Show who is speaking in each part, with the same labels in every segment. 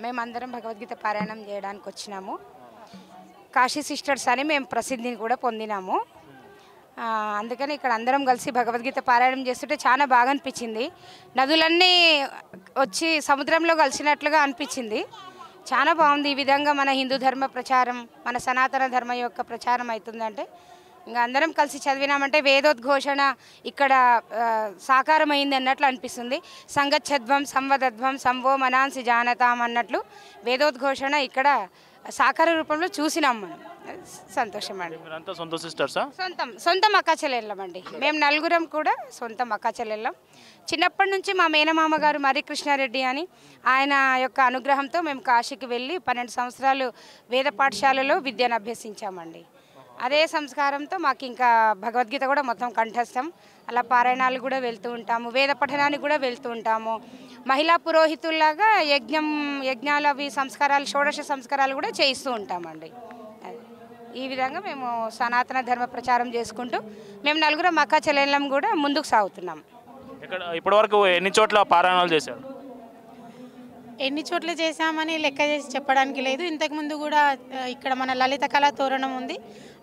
Speaker 1: మేమందరం భగవద్గీత పారాయణం చేయడానికి వచ్చినాము. కాశీ సిస్టర్స్ అని మేము ప్రసిద్ధిని కూడా పొందినాము. అందుకని ఇక్కడ అందరం కలిసి భగవద్గీత పారాయణం చేస్తుంటే చాలా బాగా అనిపించింది. నదులన్నీ వచ్చి సముద్రంలో కలిసినట్లుగా అనిపించింది. చాలా బాగుంది. ఈ విధంగా మన హిందూ ధర్మ ప్రచారం, మన సనాతన ధర్మం యొక్క ప్రచారం అవుతుందంటే ఇంకా అందరం కలిసి చదివినామంటే వేదోద్ఘోషణ ఇక్కడ సాకారమైంది అన్నట్లు అనిపిస్తుంది. సంగచ్చధ్వం సంవదధ్వం సంవో మనాంసి జానతాం అన్నట్లు వేదోద్ఘోషణ ఇక్కడ సాకార రూపంలో చూసినాం మనం. సంతోషం అండి. సొంతం అక్క చెల్లెళ్ళమండి. మేము నలుగురం కూడా సొంతం అక్క చెల్లెళ్ళం. చిన్నప్పటి నుంచి మా మేనమామ గారు మరి కృష్ణారెడ్డి అని ఆయన యొక్క అనుగ్రహంతో మేము కాశీకి వెళ్ళి 12 సంవత్సరాలు వేద పాఠశాలలో విద్యను అభ్యసించామండి. అదే సంస్కారంతో మాకు ఇంకా భగవద్గీత కూడా మొత్తం కంఠస్థం. అలా పారాయణాలు కూడా వెళ్తూ ఉంటాము, వేద పఠనానికి కూడా వెళ్తూ ఉంటాము. మహిళా పురోహితుల్లాగా యజ్ఞాలు అవి సంస్కారాలు, షోడశ సంస్కారాలు కూడా చేయిస్తూ ఉంటామండి. ఈ విధంగా మేము సనాతన ధర్మ ప్రచారం చేసుకుంటూ మేము నలుగురం అక్క చెల్లెళ్ళం కూడా ముందుకు సాగుతున్నాం.
Speaker 2: ఇప్పటివరకు ఎన్ని చోట్ల పారాయణాలు చేశారు?
Speaker 3: ఎన్ని చోట్ల చేశామని లెక్క చేసి చెప్పడానికి లేదు. ఇంతకుముందు కూడా ఇక్కడ మన లలిత కళా తోరణం ఉంది,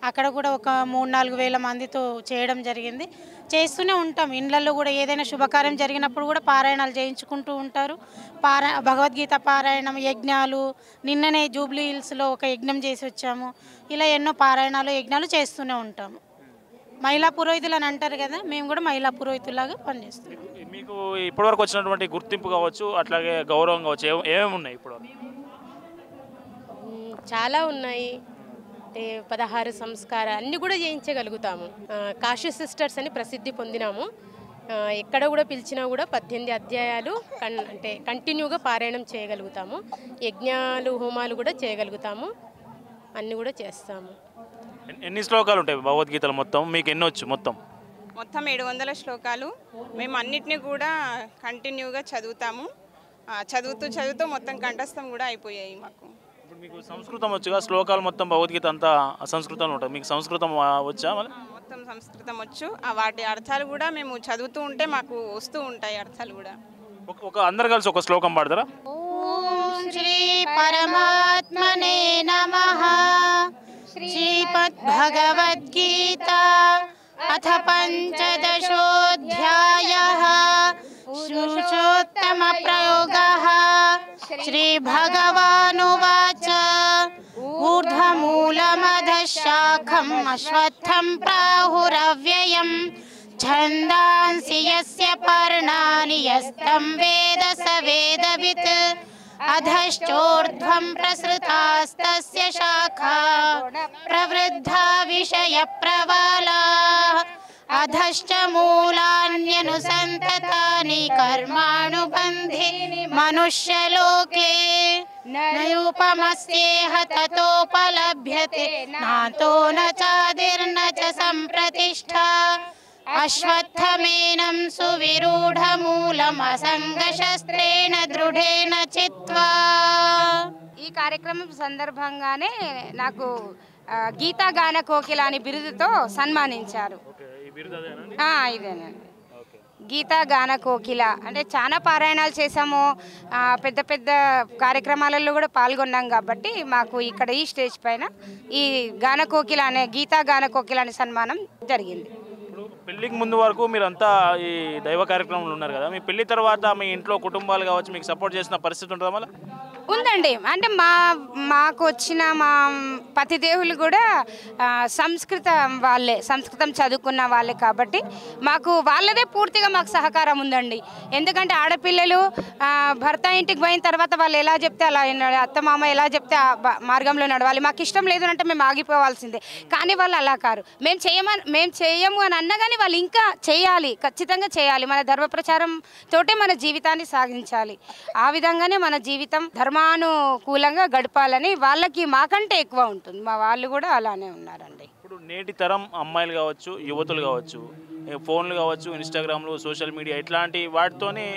Speaker 3: అక్కడ కూడా ఒక 3-4 వేల మందితో చేయడం జరిగింది. చేస్తూనే ఉంటాం. ఇండ్లలో కూడా ఏదైనా శుభకార్యం జరిగినప్పుడు కూడా పారాయణాలు చేయించుకుంటూ ఉంటారు. భగవద్గీత పారాయణం, యజ్ఞాలు, నిన్ననే జూబ్లీ హిల్స్లో ఒక యజ్ఞం చేసి వచ్చాము. ఇలా ఎన్నో పారాయణాలు, యజ్ఞాలు చేస్తూనే ఉంటాము. మహిళా పురోహితులు అని అంటారు కదా, మేము కూడా మహిళా పురోహితులాగా పనిచేస్తున్నాం.
Speaker 2: మీకు ఇప్పటివరకు వచ్చినటువంటి గుర్తింపు కావచ్చు, అట్లాగే గౌరవం కావచ్చు, ఏమేమి ఉన్నాయి ఇప్పటివరకు?
Speaker 4: చాలా ఉన్నాయి. అంటే 16 సంస్కారాలు అన్నీ కూడా చేయించగలుగుతాము. కాశీ సిస్టర్స్ అని ప్రసిద్ధి పొందినాము. ఎక్కడ కూడా పిలిచినా కూడా 18 అధ్యాయాలు అంటే కంటిన్యూగా పారాయణం చేయగలుగుతాము. యజ్ఞాలు, హోమాలు కూడా చేయగలుగుతాము. అన్నీ కూడా చేస్తాము.
Speaker 2: ఎన్ని శ్లోకాలు ఉంటాయి భగవద్గీతలో మొత్తం? మీకు ఎన్ని వచ్చు? మొత్తం
Speaker 5: 700 శ్లోకాలు. మేము అన్నిటినీ కూడా కంటిన్యూగా చదువుతాము. చదువుతూ మొత్తం కంఠస్థం కూడా అయిపోయాయి మాకు.
Speaker 2: ఇప్పుడు మీకు సంస్కృతం వచ్చుగా, శ్లోకాలు మొత్తం భగవద్గీత అంతా సంస్కృతంలో ఉంటుంది. మీకు సంస్కృతం వచ్చా?
Speaker 5: మొత్తం సంస్కృతం వచ్చు. వాటి అర్థాలు కూడా మేము చదువుతూ ఉంటే మాకు వస్తూ ఉంటాయి అర్థాలు కూడా.
Speaker 2: అందరు కలిసి ఒక శ్లోకం పాడతారా?
Speaker 3: ఓం శ్రీ పరమాత్మనే నమః. శ్రీమద్భగవద్గీత అథ పంచదశోऽధ్యాయः. పురుషోత్తమ ప్రయోగः. శ్రీభగవానువాచ ఊర్ధ్వమూలమధః శాఖం అశ్వత్థం ప్రాహురవ్యయం ఛందాంసి యస్య పర్ణాని యస్తం వేద స వేదవిత్ అధశ్చోర్ధ్వం ప్రసృతాస్తస్య శాఖా ప్రవృద్ధా విషయ ప్రవాలాః అధశ్చ మూలాన్యనుసంతతాని కర్మాణుబంధీని మనుష్యలోకే నయూపమస్యేహ తతోపలభ్యతే నాతో న చాదిర్న చ సంప్రతిష్ఠా అశ్వత్థమేనం సువిరూఢమూలమసంగశస్త్రేణ దృఢేన చిత్వా.
Speaker 1: ఈ కార్యక్రమం సందర్భంగానే నాకు గీతా గాన కోకిల అని బిరుదుతో సన్మానించారు. ఇదేనండి గీతా గాన కోకిల. అంటే చాలా పారాయణాలు చేసాము, పెద్ద పెద్ద కార్యక్రమాలలో కూడా పాల్గొన్నాం కాబట్టి మాకు ఇక్కడ ఈ స్టేజ్ పైన ఈ గాన కోకిల అనే గీతా గాన కోకిల అనే సన్మానం జరిగింది.
Speaker 2: పెళ్ళికి ముందు వరకు మీరంతా ఈ దైవ కార్యక్రమంలో ఉన్నారు కదా, మీ పెళ్లి తర్వాత మీ ఇంట్లో కుటుంబాలు కావచ్చు మీకు సపోర్ట్ చేసిన పరిస్థితి ఉంటుందా? మళ్ళీ
Speaker 1: ఉందండి. అంటే మాకు వచ్చిన మా పతిదేవులు కూడా సంస్కృతం చదువుకున్న వాళ్ళే కాబట్టి మాకు వాళ్ళదే పూర్తిగా మాకు సహకారం ఉందండి. ఎందుకంటే ఆడపిల్లలు భర్త ఇంటికి పోయిన తర్వాత వాళ్ళు ఎలా చెప్తే అలా, అత్తమామ ఎలా చెప్తే ఆ మార్గంలో నడవాలి. మాకు ఇష్టం లేదు అంటే మేము ఆగిపోవాల్సిందే. కానీ వాళ్ళు అలా కారు. మేము చేయము అని అన్నా కానీ వాళ్ళు ఇంకా చేయాలి, ఖచ్చితంగా చేయాలి. మన ధర్మ ప్రచారం తోటే మన జీవితాన్ని సాగించాలి. ఆ విధంగానే మన జీవితం ధర్మానుకూలంగా గడపాలని వాళ్ళకి మాకంటే ఎక్కువ ఉంటుంది. మా వాళ్ళు కూడా అలానే ఉన్నారండి.
Speaker 2: ఇప్పుడు నేటి తరం అమ్మాయిలు కావచ్చు, యువతులు కావచ్చు, ఫోన్లు కావచ్చు, ఇన్స్టాగ్రామ్లు, సోషల్ మీడియా ఇట్లాంటి వాటితోనే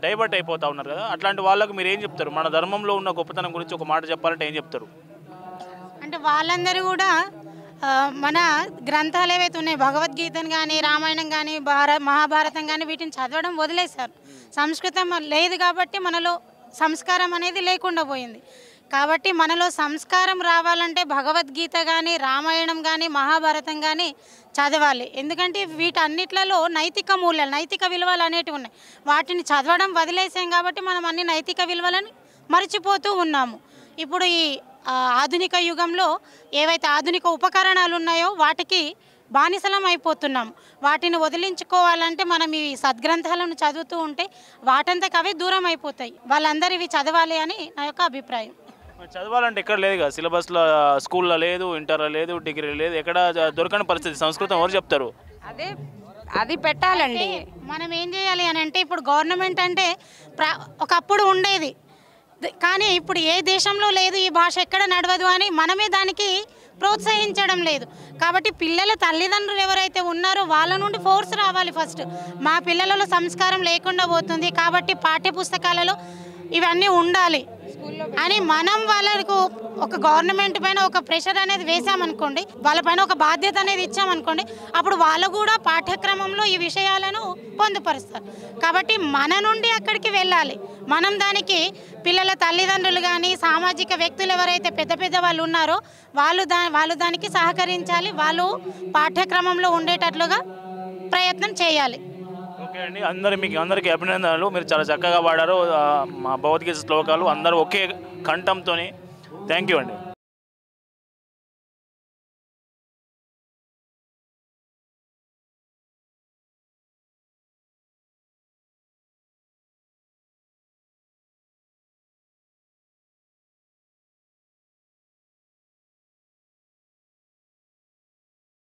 Speaker 2: డైవర్ట్ అయిపోతూ ఉన్నారు కదా, అట్లాంటి వాళ్ళకు మీరు ఏం చెప్తారు? మన ధర్మంలో ఉన్న గొప్పతనం గురించి ఒక మాట చెప్పాలంటే ఏం చెప్తారు?
Speaker 3: అంటే వాళ్ళందరూ కూడా మన గ్రంథాలు ఏవైతే ఉన్నాయి, భగవద్గీతను కానీ, రామాయణం కానీ, మహాభారతం కానీ, వీటిని చదవడం వదిలేశారు. సంస్కృతం లేదు కాబట్టి మనలో సంస్కారం అనేది లేకుండా పోయింది. కాబట్టి మనలో సంస్కారం రావాలంటే భగవద్గీత కానీ, రామాయణం కానీ, మహాభారతం కానీ చదవాలి. ఎందుకంటే వీటన్నిట్లలో నైతిక మూల్యాలు, నైతిక విలువలు అనేటివి ఉన్నాయి. వాటిని చదవడం వదిలేసాం కాబట్టి మనం అన్ని నైతిక విలువలను మర్చిపోతూ ఉన్నాము. ఇప్పుడు ఈ ఆధునిక యుగంలో ఏవైతే ఆధునిక ఉపకరణాలు ఉన్నాయో వాటికి బానిసలం అయిపోతున్నాం. వాటిని వదిలించుకోవాలంటే మనం ఈ సద్గ్రంథాలను చదువుతూ ఉంటే వాటంతకు అవే దూరం అయిపోతాయి. వాళ్ళందరూ ఇవి చదవాలి అని నా యొక్క అభిప్రాయం.
Speaker 2: చదవాలంటే ఎక్కడ లేదు కదా, సిలబస్లో స్కూల్లో లేదు, ఇంటర్లో లేదు, డిగ్రీ లేదు, ఎక్కడ దొరకని పరిస్థితి. సంస్కృతం ఎవరు చెప్తారు?
Speaker 1: అది పెట్టాలండి.
Speaker 3: మనం ఏం చేయాలి అని అంటే ఇప్పుడు గవర్నమెంట్ అంటే ఒకప్పుడు ఉండేది, కానీ ఇప్పుడు ఏ దేశంలో లేదు, ఈ భాష ఎక్కడ నడవదు అని మనమే దానికి ప్రోత్సహించడం లేదు. కాబట్టి పిల్లల తల్లిదండ్రులు ఎవరైతే ఉన్నారో వాళ్ళ నుండి ఫోర్స్ రావాలి. ఫస్ట్ మా పిల్లలలో సంస్కారం లేకుండా పోతుంది కాబట్టి పాఠ్య పుస్తకాలలో ఇవన్నీ ఉండాలి అని మనం వాళ్ళకు ఒక గవర్నమెంట్ పైన ఒక ప్రెషర్ అనేది వేసామనుకోండి, వాళ్ళపైన ఒక బాధ్యత అనేది ఇచ్చామనుకోండి, అప్పుడు వాళ్ళు కూడా పాఠ్యక్రమంలో ఈ విషయాలను పొందుపరుస్తారు. కాబట్టి మన నుండి అక్కడికి వెళ్ళాలి. మనం దానికి పిల్లల తల్లిదండ్రులు కానీ సామాజిక వ్యక్తులు ఎవరైతే పెద్ద పెద్ద వాళ్ళు ఉన్నారో వాళ్ళు దానికి సహకరించాలి. వాళ్ళు పాఠ్యక్రమంలో ఉండేటట్లుగా ప్రయత్నం చేయాలి.
Speaker 2: ఓకే అండి, అందరికీ అభినందనలు. మీరు చాలా చక్కగా పాడారు. మా భగవద్గీత శ్లోకాలు అందరూ ఒకే కంఠంతో. థ్యాంక్ యూ అండి.